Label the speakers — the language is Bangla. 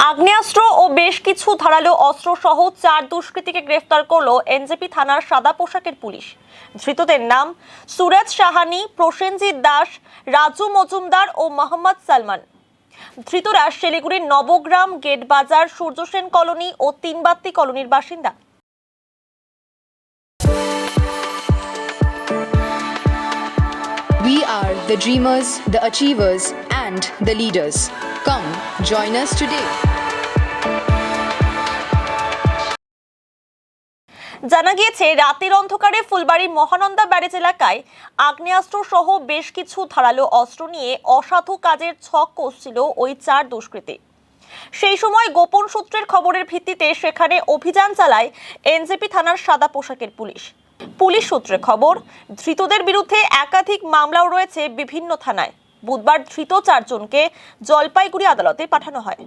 Speaker 1: আগ্নেয়াস্ত্র ও বেশ কিছু ধারালো অস্ত্র সহ 4 দুষ্কৃতীকে গ্রেফতার করলো এনজেপি থানার সাদা পোশাকের পুলিশ। ধৃতদের নাম সুরজ সাহানি, প্রসেনজিৎ দাস, রাজু মজুমদার ও মোহাম্মদ সালমান। ধৃতরা শিলিগুড়ির নবগ্রাম, গেট বাজার, সূর্য সেন কলোনি ও তিনবাত্তি কলোনির বাসিন্দা।
Speaker 2: We are the dreamers, the achievers, and the leaders. Come, join us today.
Speaker 1: জানা গিয়েছে, রাতের অন্ধকারে ফুলবাড়ির মহানন্দা ব্যারেজ এলাকায় আগ্নেয়াস্ত্র সহ বেশ কিছু ধারালো অস্ত্র নিয়ে অসাধু কাজের ছক কষছিল ওই 4 দুষ্কৃতী। সেই সময় গোপন সূত্রের খবরের ভিত্তিতে সেখানে অভিযান চালায় এনজেপি থানার সাদা পোশাকের পুলিশ। পুলিশ সূত্রে খবর, ধৃতদের বিরুদ্ধে একাধিক মামলাও রয়েছে বিভিন্ন থানায়। বুধবার ধৃত 4 জনকে জলপাইগুড়ি আদালতে পাঠানো হয়।